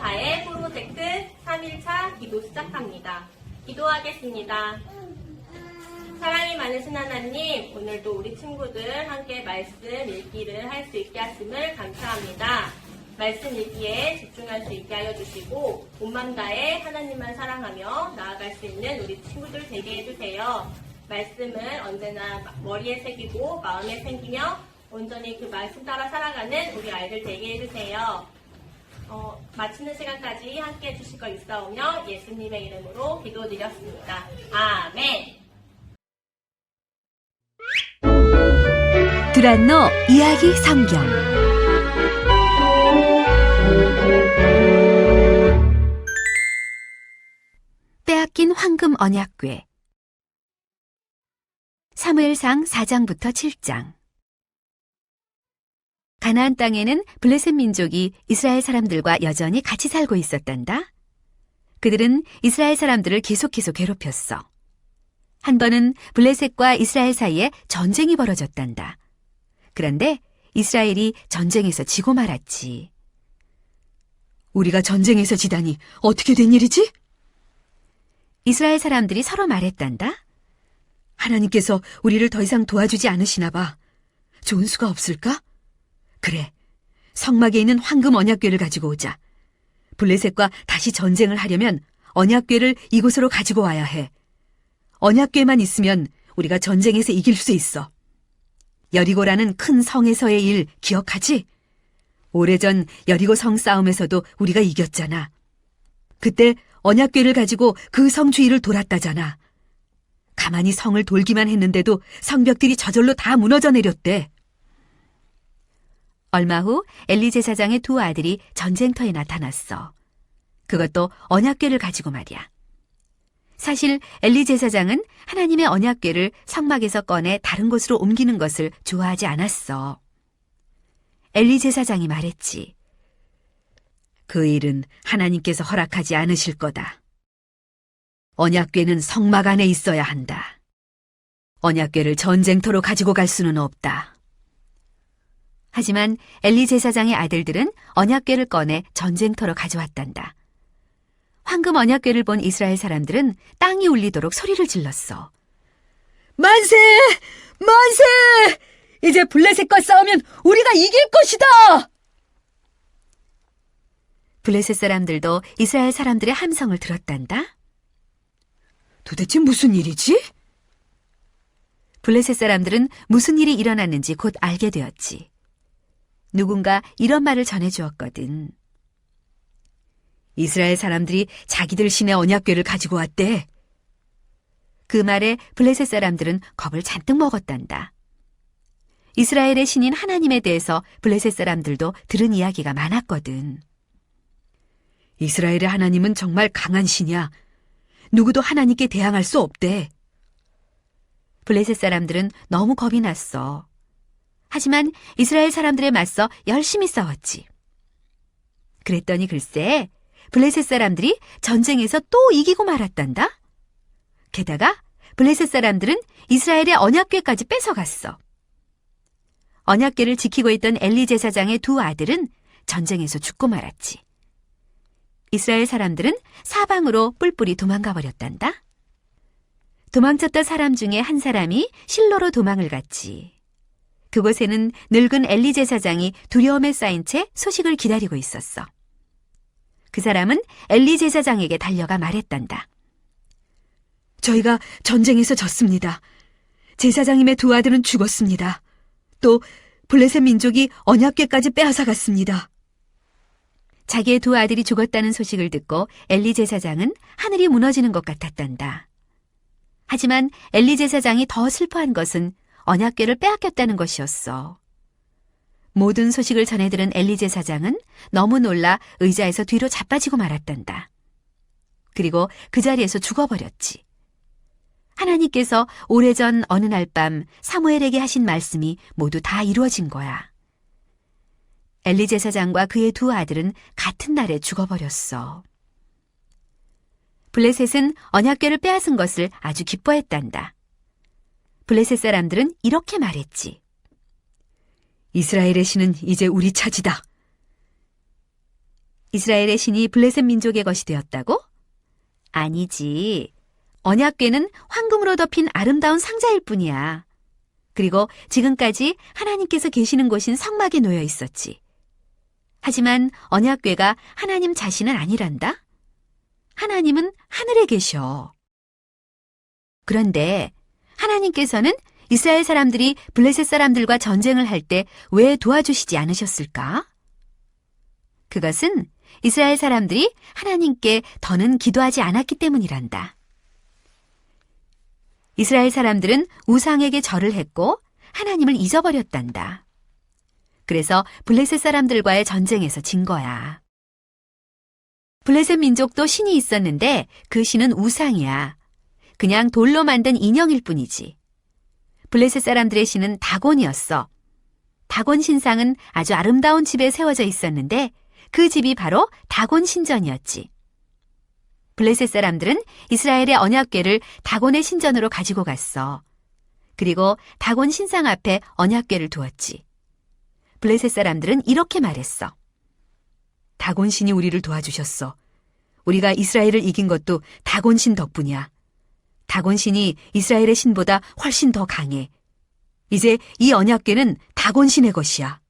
4회 프로젝트 3일차 기도 시작합니다. 기도하겠습니다. 사랑이 많으신 하나님, 오늘도 우리 친구들 함께 말씀 읽기를 할 수 있게 하심을 감사합니다. 말씀 읽기에 집중할 수 있게 하여 주시고 온 맘 다해 하나님만 사랑하며 나아갈 수 있는 우리 친구들 되게 해주세요. 말씀을 언제나 머리에 새기고 마음에 새기며 온전히 그 말씀 따라 살아가는 우리 아이들 되게 해주세요. 마치는 시간까지 함께 해주실 거 있사오며 예수님의 이름으로 기도드렸습니다. 아멘. 두란노 이야기 성경 빼앗긴 황금 언약궤 사무엘상 4장부터 7장. 가나안 땅에는 블레셋 민족이 이스라엘 사람들과 여전히 같이 살고 있었단다. 그들은 이스라엘 사람들을 계속해서 괴롭혔어. 한 번은 블레셋과 이스라엘 사이에 전쟁이 벌어졌단다. 그런데 이스라엘이 전쟁에서 지고 말았지. 우리가 전쟁에서 지다니 어떻게 된 일이지? 이스라엘 사람들이 서로 말했단다. 하나님께서 우리를 더 이상 도와주지 않으시나 봐. 좋은 수가 없을까? 그래, 성막에 있는 황금 언약궤를 가지고 오자. 블레셋과 다시 전쟁을 하려면 언약궤를 이곳으로 가지고 와야 해. 언약궤만 있으면 우리가 전쟁에서 이길 수 있어. 여리고라는 큰 성에서의 일 기억하지? 오래전 여리고 성 싸움에서도 우리가 이겼잖아. 그때 언약궤를 가지고 그 성 주위를 돌았다잖아. 가만히 성을 돌기만 했는데도 성벽들이 저절로 다 무너져 내렸대. 얼마 후 엘리 제사장의 두 아들이 전쟁터에 나타났어. 그것도 언약궤를 가지고 말이야. 사실 엘리 제사장은 하나님의 언약궤를 성막에서 꺼내 다른 곳으로 옮기는 것을 좋아하지 않았어. 엘리 제사장이 말했지. 그 일은 하나님께서 허락하지 않으실 거다. 언약궤는 성막 안에 있어야 한다. 언약궤를 전쟁터로 가지고 갈 수는 없다. 하지만 엘리 제사장의 아들들은 언약궤를 꺼내 전쟁터로 가져왔단다. 황금 언약궤를 본 이스라엘 사람들은 땅이 울리도록 소리를 질렀어. 만세! 만세! 이제 블레셋과 싸우면 우리가 이길 것이다! 블레셋 사람들도 이스라엘 사람들의 함성을 들었단다. 도대체 무슨 일이지? 블레셋 사람들은 무슨 일이 일어났는지 곧 알게 되었지. 누군가 이런 말을 전해주었거든. 이스라엘 사람들이 자기들 신의 언약궤를 가지고 왔대. 그 말에 블레셋 사람들은 겁을 잔뜩 먹었단다. 이스라엘의 신인 하나님에 대해서 블레셋 사람들도 들은 이야기가 많았거든. 이스라엘의 하나님은 정말 강한 신이야. 누구도 하나님께 대항할 수 없대. 블레셋 사람들은 너무 겁이 났어. 하지만 이스라엘 사람들에 맞서 열심히 싸웠지. 그랬더니 글쎄, 블레셋 사람들이 전쟁에서 또 이기고 말았단다. 게다가 블레셋 사람들은 이스라엘의 언약궤까지 뺏어갔어. 언약궤를 지키고 있던 엘리 제사장의 두 아들은 전쟁에서 죽고 말았지. 이스라엘 사람들은 사방으로 뿔뿔이 도망가 버렸단다. 도망쳤던 사람 중에 한 사람이 실로로 도망을 갔지. 그곳에는 늙은 엘리 제사장이 두려움에 쌓인 채 소식을 기다리고 있었어. 그 사람은 엘리 제사장에게 달려가 말했단다. 저희가 전쟁에서 졌습니다. 제사장님의 두 아들은 죽었습니다. 또 블레셋 민족이 언약궤까지 빼앗아 갔습니다. 자기의 두 아들이 죽었다는 소식을 듣고 엘리 제사장은 하늘이 무너지는 것 같았단다. 하지만 엘리 제사장이 더 슬퍼한 것은 언약궤를 빼앗겼다는 것이었어. 모든 소식을 전해들은 엘리 제사장은 너무 놀라 의자에서 뒤로 자빠지고 말았단다. 그리고 그 자리에서 죽어버렸지. 하나님께서 오래전 어느 날 밤 사무엘에게 하신 말씀이 모두 다 이루어진 거야. 엘리 제사장과 그의 두 아들은 같은 날에 죽어버렸어. 블레셋은 언약궤를 빼앗은 것을 아주 기뻐했단다. 블레셋 사람들은 이렇게 말했지. 이스라엘의 신은 이제 우리 차지다. 이스라엘의 신이 블레셋 민족의 것이 되었다고? 아니지. 언약궤는 황금으로 덮인 아름다운 상자일 뿐이야. 그리고 지금까지 하나님께서 계시는 곳인 성막에 놓여 있었지. 하지만 언약궤가 하나님 자신은 아니란다? 하나님은 하늘에 계셔. 그런데 하나님께서는 이스라엘 사람들이 블레셋 사람들과 전쟁을 할 때 왜 도와주시지 않으셨을까? 그것은 이스라엘 사람들이 하나님께 더는 기도하지 않았기 때문이란다. 이스라엘 사람들은 우상에게 절을 했고 하나님을 잊어버렸단다. 그래서 블레셋 사람들과의 전쟁에서 진 거야. 블레셋 민족도 신이 있었는데 그 신은 우상이야. 그냥 돌로 만든 인형일 뿐이지. 블레셋 사람들의 신은 다곤이었어. 다곤 신상은 아주 아름다운 집에 세워져 있었는데 그 집이 바로 다곤 신전이었지. 블레셋 사람들은 이스라엘의 언약궤를 다곤의 신전으로 가지고 갔어. 그리고 다곤 신상 앞에 언약궤를 두었지. 블레셋 사람들은 이렇게 말했어. 다곤 신이 우리를 도와주셨어. 우리가 이스라엘을 이긴 것도 다곤 신 덕분이야. 다곤 신이 이스라엘의 신보다 훨씬 더 강해. 이제 이 언약궤는 다곤 신의 것이야.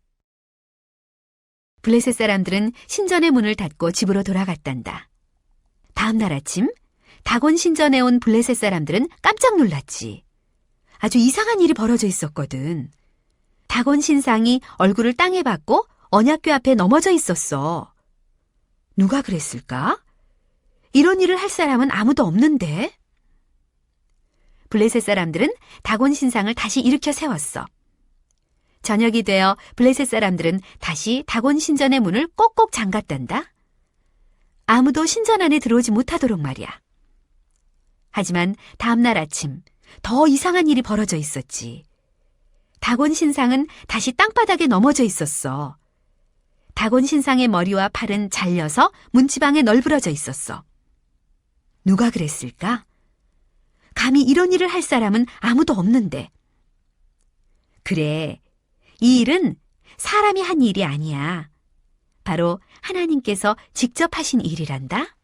블레셋 사람들은 신전의 문을 닫고 집으로 돌아갔단다. 다음 날 아침 다곤 신전에 온 블레셋 사람들은 깜짝 놀랐지. 아주 이상한 일이 벌어져 있었거든. 다곤 신상이 얼굴을 땅에 박고 언약궤 앞에 넘어져 있었어. 누가 그랬을까? 이런 일을 할 사람은 아무도 없는데. 블레셋 사람들은 다곤 신상을 다시 일으켜 세웠어. 저녁이 되어 블레셋 사람들은 다시 다곤 신전의 문을 꼭꼭 잠갔단다. 아무도 신전 안에 들어오지 못하도록 말이야. 하지만 다음날 아침 더 이상한 일이 벌어져 있었지. 다곤 신상은 다시 땅바닥에 넘어져 있었어. 다곤 신상의 머리와 팔은 잘려서 문지방에 널브러져 있었어. 누가 그랬을까? 감히 이런 일을 할 사람은 아무도 없는데. 그래, 이 일은 사람이 한 일이 아니야. 바로 하나님께서 직접 하신 일이란다.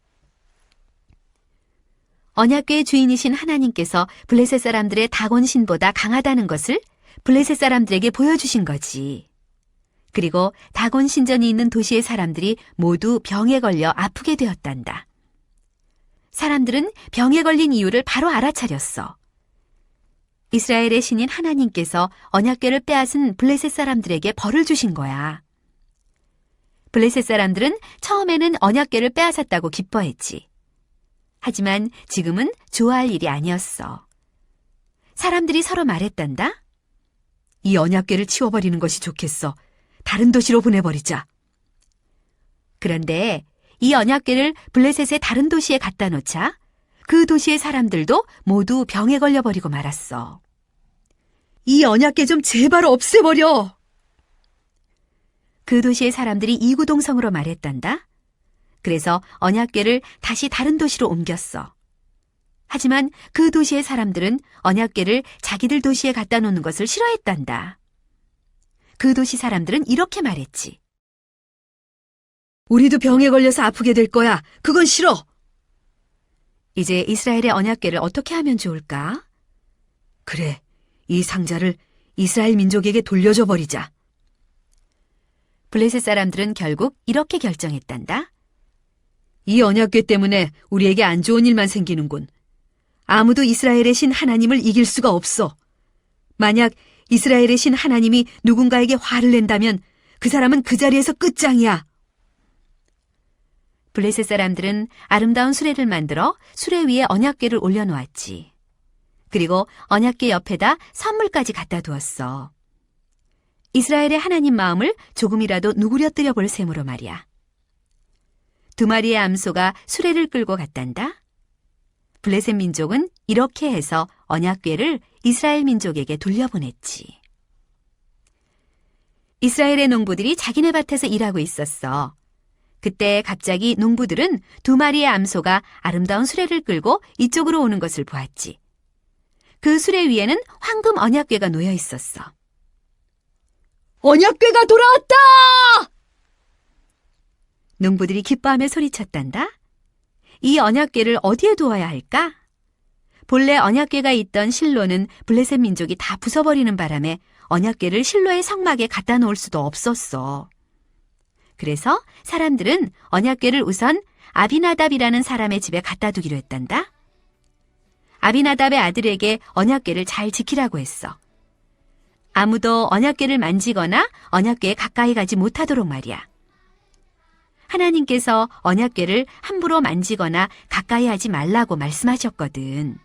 언약궤의 주인이신 하나님께서 블레셋 사람들의 다곤 신보다 강하다는 것을 블레셋 사람들에게 보여주신 거지. 그리고 다곤 신전이 있는 도시의 사람들이 모두 병에 걸려 아프게 되었단다. 사람들은 병에 걸린 이유를 바로 알아차렸어. 이스라엘의 신인 하나님께서 언약궤를 빼앗은 블레셋 사람들에게 벌을 주신 거야. 블레셋 사람들은 처음에는 언약궤를 빼앗았다고 기뻐했지. 하지만 지금은 좋아할 일이 아니었어. 사람들이 서로 말했단다. 이 언약궤를 치워버리는 것이 좋겠어. 다른 도시로 보내버리자. 그런데 이 언약궤를 블레셋의 다른 도시에 갖다 놓자 그 도시의 사람들도 모두 병에 걸려버리고 말았어. 이 언약궤 좀 제발 없애버려. 그 도시의 사람들이 이구동성으로 말했단다. 그래서 언약궤를 다시 다른 도시로 옮겼어. 하지만 그 도시의 사람들은 언약궤를 자기들 도시에 갖다 놓는 것을 싫어했단다. 그 도시 사람들은 이렇게 말했지. 우리도 병에 걸려서 아프게 될 거야. 그건 싫어. 이제 이스라엘의 언약궤를 어떻게 하면 좋을까? 그래, 이 상자를 이스라엘 민족에게 돌려줘 버리자. 블레셋 사람들은 결국 이렇게 결정했단다. 이 언약궤 때문에 우리에게 안 좋은 일만 생기는군. 아무도 이스라엘의 신 하나님을 이길 수가 없어. 만약 이스라엘의 신 하나님이 누군가에게 화를 낸다면 그 사람은 그 자리에서 끝장이야. 블레셋 사람들은 아름다운 수레를 만들어 수레 위에 언약궤를 올려놓았지. 그리고 언약궤 옆에다 선물까지 갖다 두었어. 이스라엘의 하나님 마음을 조금이라도 누구려뜨려 볼 셈으로 말이야. 2마리의 암소가 수레를 끌고 갔단다. 블레셋 민족은 이렇게 해서 언약궤를 이스라엘 민족에게 돌려보냈지. 이스라엘의 농부들이 자기네 밭에서 일하고 있었어. 그때 갑자기 농부들은 2마리의 암소가 아름다운 수레를 끌고 이쪽으로 오는 것을 보았지. 그 수레 위에는 황금 언약궤가 놓여 있었어. 언약궤가 돌아왔다! 농부들이 기뻐하며 소리쳤단다. 이 언약궤를 어디에 두어야 할까? 본래 언약궤가 있던 실로는 블레셋 민족이 다 부숴버리는 바람에 언약궤를 실로의 성막에 갖다 놓을 수도 없었어. 그래서 사람들은 언약궤를 우선 아비나답이라는 사람의 집에 갖다 두기로 했단다. 아비나답의 아들에게 언약궤를 잘 지키라고 했어. 아무도 언약궤를 만지거나 언약궤에 가까이 가지 못하도록 말이야. 하나님께서 언약궤를 함부로 만지거나 가까이 하지 말라고 말씀하셨거든.